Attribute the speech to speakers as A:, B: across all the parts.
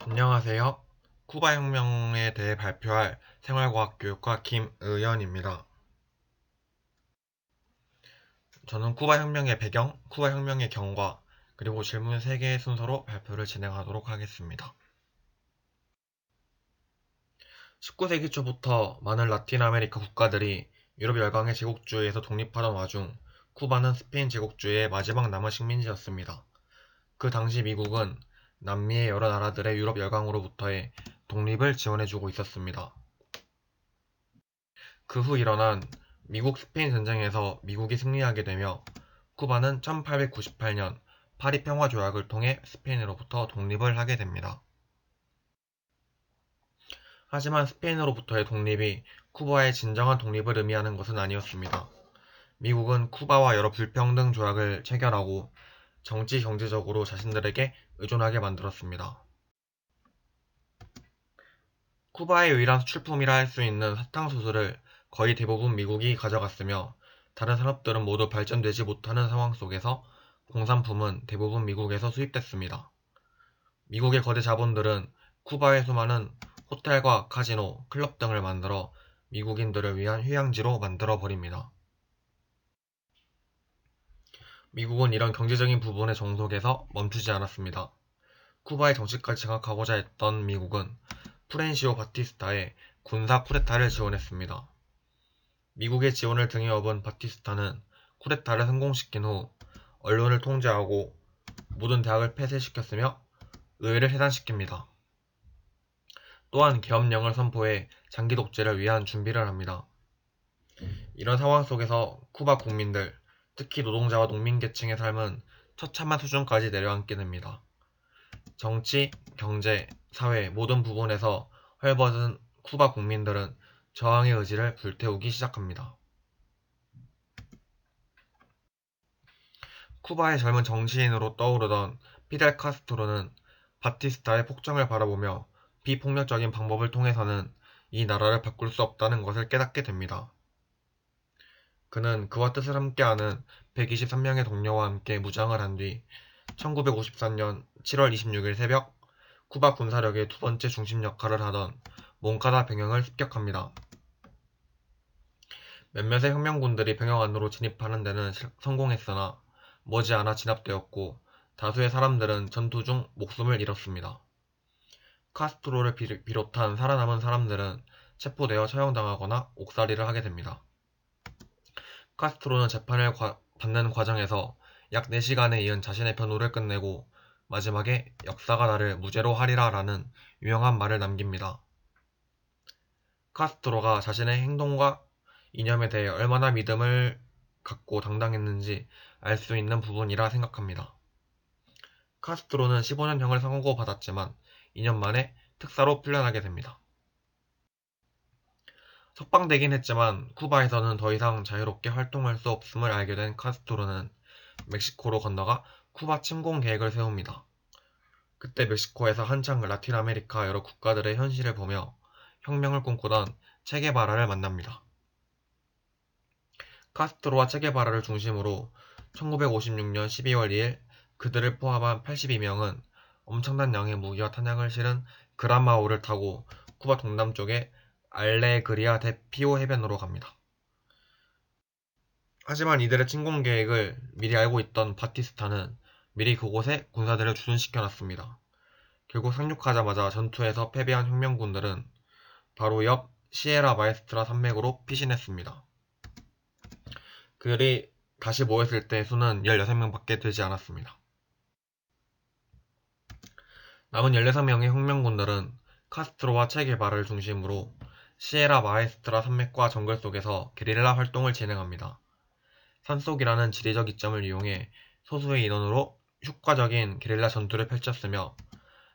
A: 안녕하세요. 쿠바 혁명에 대해 발표할 생활과학 교육과 김의연입니다. 저는 쿠바 혁명의 배경, 쿠바 혁명의 경과, 그리고 질문 3개의 순서로 발표를 진행하도록 하겠습니다. 19세기 초부터 많은 라틴 아메리카 국가들이 유럽 열강의 제국주의에서 독립하던 와중 쿠바는 스페인 제국주의의 마지막 남은 식민지였습니다. 그 당시 미국은 남미의 여러 나라들의 유럽 열강으로부터의 독립을 지원해주고 있었습니다. 그 후 일어난 미국 스페인 전쟁에서 미국이 승리하게 되며 쿠바는 1898년 파리 평화 조약을 통해 스페인으로부터 독립을 하게 됩니다. 하지만 스페인으로부터의 독립이 쿠바의 진정한 독립을 의미하는 것은 아니었습니다. 미국은 쿠바와 여러 불평등 조약을 체결하고 정치 경제적으로 자신들에게 의존하게 만들었습니다. 쿠바의 유일한 수출품이라 할 수 있는 사탕수수를 거의 대부분 미국이 가져갔으며 다른 산업들은 모두 발전되지 못하는 상황 속에서 공산품은 대부분 미국에서 수입됐습니다. 미국의 거대 자본들은 쿠바의 수많은 호텔과 카지노, 클럽 등을 만들어 미국인들을 위한 휴양지로 만들어 버립니다. 미국은 이런 경제적인 부분의 종속에서 멈추지 않았습니다. 쿠바의 정치까지 장악하고자 했던 미국은 프렌시오 바티스타의 군사 쿠데타를 지원했습니다. 미국의 지원을 등에 업은 바티스타는 쿠데타를 성공시킨 후 언론을 통제하고 모든 대학을 폐쇄시켰으며 의회를 해산시킵니다. 또한 계엄령을 선포해 장기 독재를 위한 준비를 합니다. 이런 상황 속에서 쿠바 국민들, 특히 노동자와 농민계층의 삶은 처참한 수준까지 내려앉게 됩니다. 정치, 경제, 사회 모든 부분에서 헐벗은 쿠바 국민들은 저항의 의지를 불태우기 시작합니다. 쿠바의 젊은 정치인으로 떠오르던 피델 카스트로는 바티스타의 폭정을 바라보며 비폭력적인 방법을 통해서는 이 나라를 바꿀 수 없다는 것을 깨닫게 됩니다. 그는 그와 뜻을 함께하는 123명의 동료와 함께 무장을 한 뒤 1953년 7월 26일 새벽 쿠바 군사력의 두 번째 중심 역할을 하던 몽카다 병영을 습격합니다. 몇몇의 혁명군들이 병영 안으로 진입하는 데는 성공했으나 머지않아 진압되었고 다수의 사람들은 전투 중 목숨을 잃었습니다. 카스트로를 비롯한 살아남은 사람들은 체포되어 처형당하거나 옥살이를 하게 됩니다. 카스트로는 재판을 받는 과정에서 약 4시간에 이은 자신의 변호를 끝내고 마지막에 역사가 나를 무죄로 하리라 라는 유명한 말을 남깁니다. 카스트로가 자신의 행동과 이념에 대해 얼마나 믿음을 갖고 당당했는지 알 수 있는 부분이라 생각합니다. 카스트로는 15년형을 선고받았지만 2년 만에 특사로 풀려나게 됩니다. 석방되긴 했지만 쿠바에서는 더 이상 자유롭게 활동할 수 없음을 알게 된 카스트로는 멕시코로 건너가 쿠바 침공 계획을 세웁니다. 그때 멕시코에서 한창 라틴 아메리카 여러 국가들의 현실을 보며 혁명을 꿈꾸던 체게바라를 만납니다. 카스트로와 체게바라를 중심으로 1956년 12월 2일 그들을 포함한 82명은 엄청난 양의 무기와 탄약을 실은 그란마호를 타고 쿠바 동남쪽의 알레그리아 데 피오 해변으로 갑니다. 하지만 이들의 침공 계획을 미리 알고 있던 바티스타는 미리 그곳에 군사들을 주둔시켜놨습니다. 결국 상륙하자마자 전투에서 패배한 혁명군들은 바로 옆 시에라 마에스트라 산맥으로 피신했습니다. 그들이 다시 모였을 때 수는 16명밖에 되지 않았습니다. 남은 16명의 혁명군들은 카스트로와 체게바라를 중심으로 시에라 마에스트라 산맥과 정글 속에서 게릴라 활동을 진행합니다. 산속이라는 지리적 이점을 이용해 소수의 인원으로 효과적인 게릴라 전투를 펼쳤으며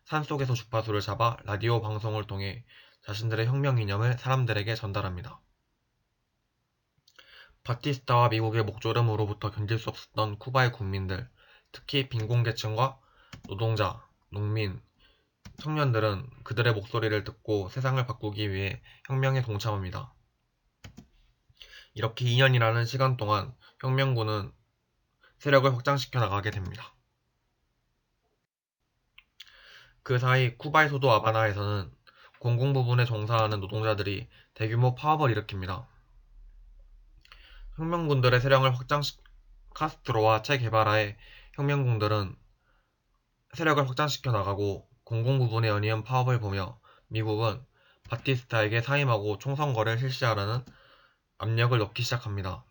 A: 산속에서 주파수를 잡아 라디오 방송을 통해 자신들의 혁명 이념을 사람들에게 전달합니다. 바티스타와 미국의 목조름으로부터 견딜 수 없었던 쿠바의 국민들, 특히 빈곤계층과 노동자, 농민, 청년들은 그들의 목소리를 듣고 세상을 바꾸기 위해 혁명에 동참합니다. 이렇게 2년이라는 시간 동안 혁명군은 세력을 확장시켜 나가게 됩니다. 그 사이 쿠바의 수도 아바나에서는 공공부문에 종사하는 노동자들이 대규모 파업을 일으킵니다. 혁명군들의 세력을 카스트로와 체 게바라의 혁명군들은 세력을 확장시켜 나가고 공공부문에 연이은 파업을 보며 미국은 바티스타에게 사임하고 총선거를 실시하라는 압력을 넣기 시작합니다.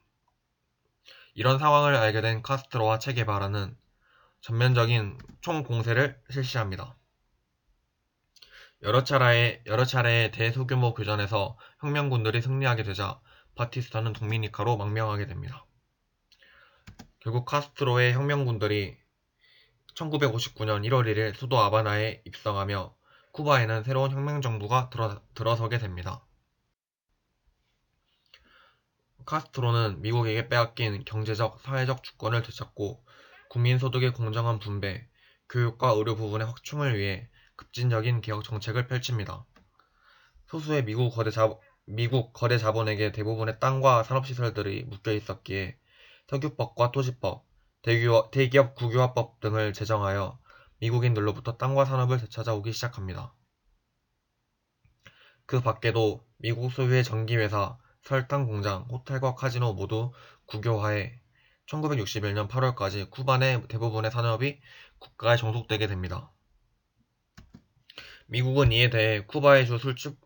A: 이런 상황을 알게 된 카스트로와 체 게바라는 전면적인 총공세를 실시합니다. 여러 차례의 대소규모 교전에서 혁명군들이 승리하게 되자 바티스타는 독립니카로 망명하게 됩니다. 결국 카스트로의 혁명군들이 1959년 1월 1일 수도 아바나에 입성하며 쿠바에는 새로운 혁명정부가 들어서게 됩니다. 카스트로는 미국에게 빼앗긴 경제적, 사회적 주권을 되찾고 국민소득의 공정한 분배, 교육과 의료 부분의 확충을 위해 급진적인 개혁 정책을 펼칩니다. 소수의 미국 거대 자본에게 대부분의 땅과 산업시설들이 묶여 있었기에 석유법과 토지법, 대기업 국유화법 등을 제정하여 미국인들로부터 땅과 산업을 되찾아오기 시작합니다. 그 밖에도 미국 소유의 전기회사, 설탕 공장, 호텔과 카지노 모두 국유화해 1961년 8월까지 쿠바 내 대부분의 산업이 국가에 종속되게 됩니다. 미국은 이에 대해 쿠바의 주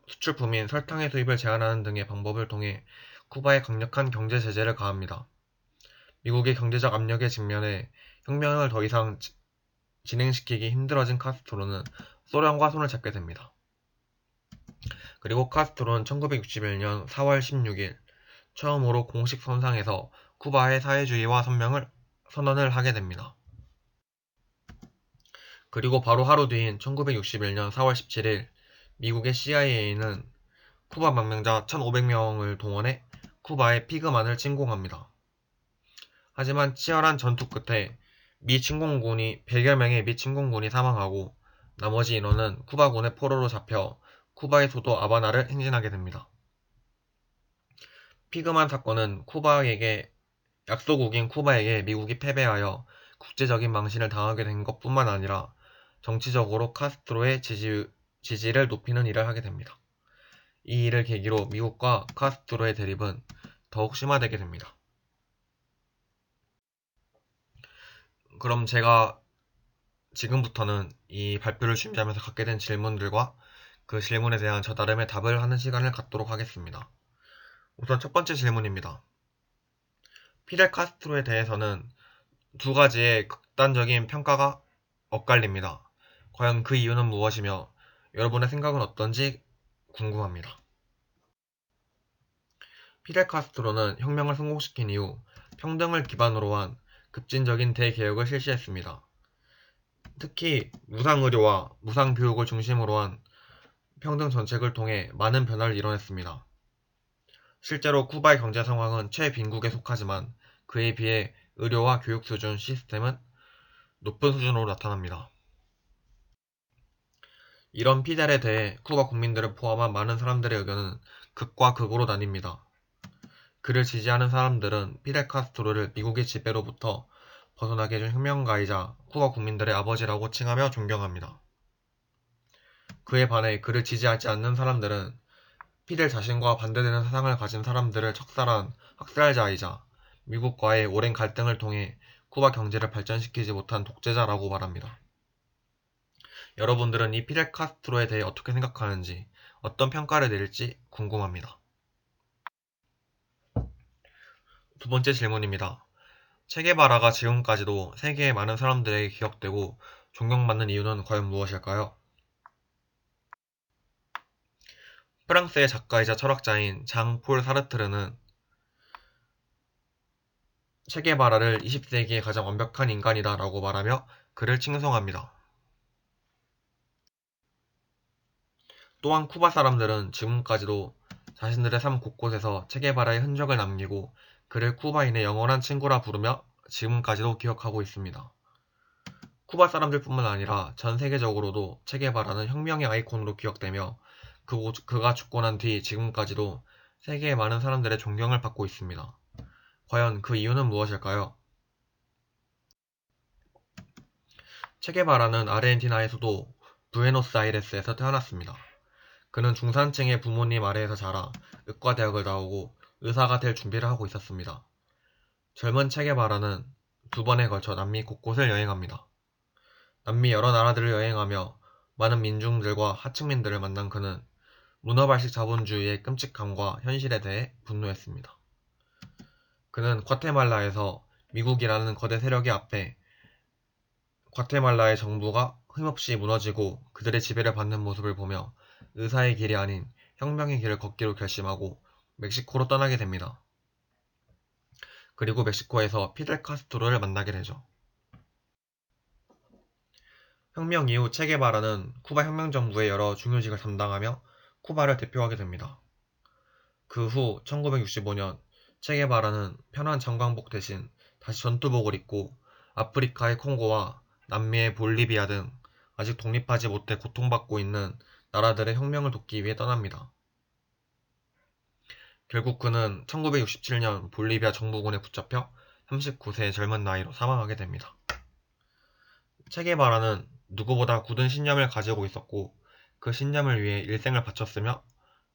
A: 수출품인 설탕의 수입을 제한하는 등의 방법을 통해 쿠바에 강력한 경제 제재를 가합니다. 미국의 경제적 압력에 직면해 혁명을 더 이상 진행시키기 힘들어진 카스트로는 소련과 손을 잡게 됩니다. 그리고 카스트로는 1961년 4월 16일 처음으로 공식 선상에서 쿠바의 사회주의화 선언을 하게 됩니다. 그리고 바로 하루 뒤인 1961년 4월 17일 미국의 CIA는 쿠바 망명자 1,500명을 동원해 쿠바의 피그만을 침공합니다. 하지만 치열한 전투 끝에 100여 명의 미 침공군이 사망하고 나머지 인원은 쿠바군의 포로로 잡혀 쿠바의 수도 아바나를 행진하게 됩니다. 피그만 사건은 약소국인 쿠바에게 미국이 패배하여 국제적인 망신을 당하게 된 것뿐만 아니라 정치적으로 카스트로의 지지를 높이는 일을 하게 됩니다. 이 일을 계기로 미국과 카스트로의 대립은 더욱 심화되게 됩니다. 그럼 제가 지금부터는 이 발표를 준비하면서 갖게 된 질문들과 그 질문에 대한 저 나름의 답을 하는 시간을 갖도록 하겠습니다. 우선 첫 번째 질문입니다. 피델 카스트로에 대해서는 두 가지의 극단적인 평가가 엇갈립니다. 과연 그 이유는 무엇이며 여러분의 생각은 어떤지 궁금합니다. 피델 카스트로는 혁명을 성공시킨 이후 평등을 기반으로 한 급진적인 대개혁을 실시했습니다. 특히 무상의료와 무상교육을 중심으로 한 평등 정책을 통해 많은 변화를 이뤄냈습니다. 실제로 쿠바의 경제 상황은 최빈국에 속하지만 그에 비해 의료와 교육 수준 시스템은 높은 수준으로 나타납니다. 이런 피델에 대해 쿠바 국민들을 포함한 많은 사람들의 의견은 극과 극으로 나뉩니다. 그를 지지하는 사람들은 피델 카스트로를 미국의 지배로부터 벗어나게 해준 혁명가이자 쿠바 국민들의 아버지라고 칭하며 존경합니다. 그에 반해 그를 지지하지 않는 사람들은 피델 자신과 반대되는 사상을 가진 사람들을 척살한 학살자이자 미국과의 오랜 갈등을 통해 쿠바 경제를 발전시키지 못한 독재자라고 말합니다. 여러분들은 이 피델 카스트로에 대해 어떻게 생각하는지, 어떤 평가를 내릴지 궁금합니다. 두 번째 질문입니다. 체게바라가 지금까지도 세계의 많은 사람들에게 기억되고 존경받는 이유는 과연 무엇일까요? 프랑스의 작가이자 철학자인 장 폴 사르트르는 체게바라를 20세기의 가장 완벽한 인간이다 라고 말하며 그를 칭송합니다. 또한 쿠바 사람들은 지금까지도 자신들의 삶 곳곳에서 체게바라의 흔적을 남기고 그를 쿠바인의 영원한 친구라 부르며 지금까지도 기억하고 있습니다. 쿠바 사람들뿐만 아니라 전 세계적으로도 체게바라는 혁명의 아이콘으로 기억되며 그가 죽고 난 뒤 지금까지도 세계의 많은 사람들의 존경을 받고 있습니다. 과연 그 이유는 무엇일까요? 체게바라는 아르헨티나의 수도 부에노스아이레스에서 태어났습니다. 그는 중산층의 부모님 아래에서 자라 의과대학을 나오고 의사가 될 준비를 하고 있었습니다. 젊은 체게바라는 2번에 걸쳐 남미 곳곳을 여행합니다. 남미 여러 나라들을 여행하며 많은 민중들과 하층민들을 만난 그는 문어발식 자본주의의 끔찍함과 현실에 대해 분노했습니다. 그는 과테말라에서 미국이라는 거대 세력의 앞에 과테말라의 정부가 힘없이 무너지고 그들의 지배를 받는 모습을 보며 의사의 길이 아닌 혁명의 길을 걷기로 결심하고 멕시코로 떠나게 됩니다. 그리고 멕시코에서 피델 카스트로를 만나게 되죠. 혁명 이후 체게바라는 쿠바 혁명정부의 여러 중요직을 담당하며 쿠바를 대표하게 됩니다. 그 후 1965년 체게바라는 편한 장광복 대신 다시 전투복을 입고 아프리카의 콩고와 남미의 볼리비아 등 아직 독립하지 못해 고통받고 있는 나라들의 혁명을 돕기 위해 떠납니다. 결국 그는 1967년 볼리비아 정부군에 붙잡혀 39세의 젊은 나이로 사망하게 됩니다. 체게바라는 누구보다 굳은 신념을 가지고 있었고 그 신념을 위해 일생을 바쳤으며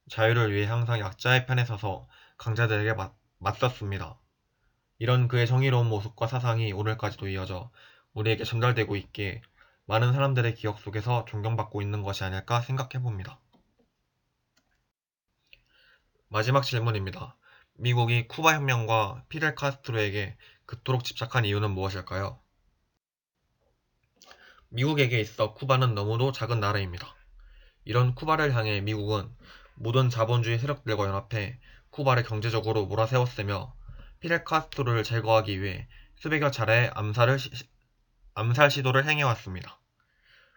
A: 자유를 위해 항상 약자의 편에 서서 강자들에게 맞섰습니다. 이런 그의 정의로운 모습과 사상이 오늘까지도 이어져 우리에게 전달되고 있기에 많은 사람들의 기억 속에서 존경받고 있는 것이 아닐까 생각해봅니다. 마지막 질문입니다. 미국이 쿠바 혁명과 피델 카스트로에게 그토록 집착한 이유는 무엇일까요? 미국에게 있어 쿠바는 너무도 작은 나라입니다. 이런 쿠바를 향해 미국은 모든 자본주의 세력들과 연합해 쿠바를 경제적으로 몰아세웠으며 피델 카스트로를 제거하기 위해 수백여 차례의 암살 시도를 행해왔습니다.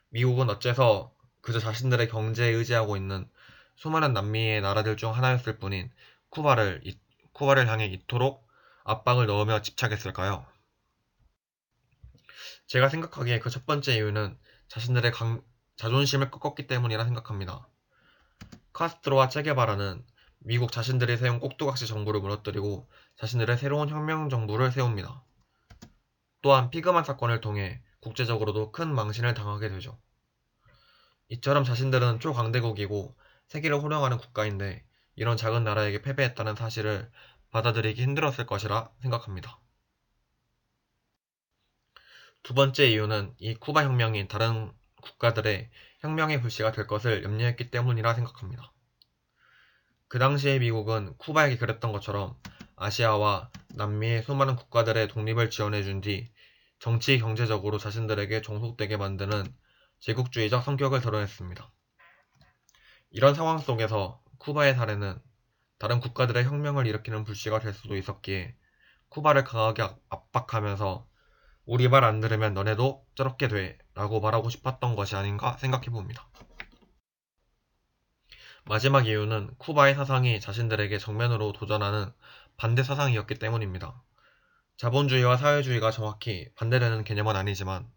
A: 미국은 어째서 그저 자신들의 경제에 의지하고 있는 수많은 남미의 나라들 중 하나였을 뿐인 쿠바를 향해 이토록 압박을 넣으며 집착했을까요? 제가 생각하기에 그 첫 번째 이유는 자신들의 자존심을 꺾었기 때문이라 생각합니다. 카스트로와 체게바라는 미국 자신들이 세운 꼭두각시 정부를 무너뜨리고 자신들의 새로운 혁명 정부를 세웁니다. 또한 피그만 사건을 통해 국제적으로도 큰 망신을 당하게 되죠. 이처럼 자신들은 초강대국이고 세계를 호령하는 국가인데 이런 작은 나라에게 패배했다는 사실을 받아들이기 힘들었을 것이라 생각합니다. 두 번째 이유는 이 쿠바 혁명이 다른 국가들의 혁명의 불씨가 될 것을 염려했기 때문이라 생각합니다. 그 당시의 미국은 쿠바에게 그랬던 것처럼 아시아와 남미의 수많은 국가들의 독립을 지원해준 뒤 정치 경제적으로 자신들에게 종속되게 만드는 제국주의적 성격을 드러냈습니다. 이런 상황 속에서 쿠바의 사례는 다른 국가들의 혁명을 일으키는 불씨가 될 수도 있었기에 쿠바를 강하게 압박하면서 우리 말 안 들으면 너네도 저렇게 돼 라고 말하고 싶었던 것이 아닌가 생각해봅니다. 마지막 이유는 쿠바의 사상이 자신들에게 정면으로 도전하는 반대 사상이었기 때문입니다. 자본주의와 사회주의가 정확히 반대되는 개념은 아니지만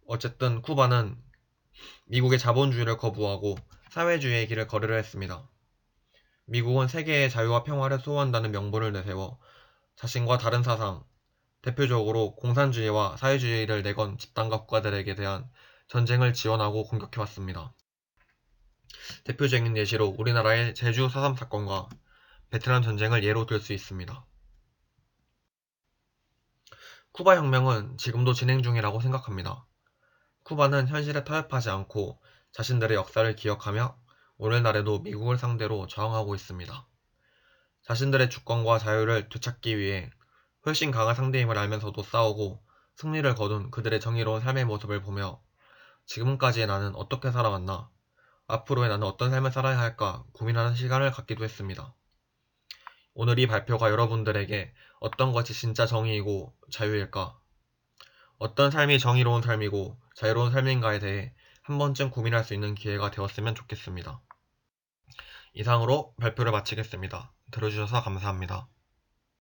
A: 어쨌든 쿠바는 미국의 자본주의를 거부하고 사회주의의 길을 걸으려 했습니다. 미국은 세계의 자유와 평화를 수호한다는 명분을 내세워 자신과 다른 사상, 대표적으로 공산주의와 사회주의를 내건 집단과 국가들에게 대한 전쟁을 지원하고 공격해왔습니다. 대표적인 예시로 우리나라의 제주 4.3 사건과 베트남 전쟁을 예로 들 수 있습니다. 쿠바 혁명은 지금도 진행 중이라고 생각합니다. 쿠바는 현실에 타협하지 않고 자신들의 역사를 기억하며 오늘날에도 미국을 상대로 저항하고 있습니다. 자신들의 주권과 자유를 되찾기 위해 훨씬 강한 상대임을 알면서도 싸우고 승리를 거둔 그들의 정의로운 삶의 모습을 보며 지금까지의 나는 어떻게 살아왔나, 앞으로의 나는 어떤 삶을 살아야 할까 고민하는 시간을 갖기도 했습니다. 오늘 이 발표가 여러분들에게 어떤 것이 진짜 정의이고 자유일까, 어떤 삶이 정의로운 삶이고 자유로운 삶인가에 대해 한 번쯤 고민할 수 있는 기회가 되었으면 좋겠습니다. 이상으로 발표를 마치겠습니다. 들어주셔서 감사합니다.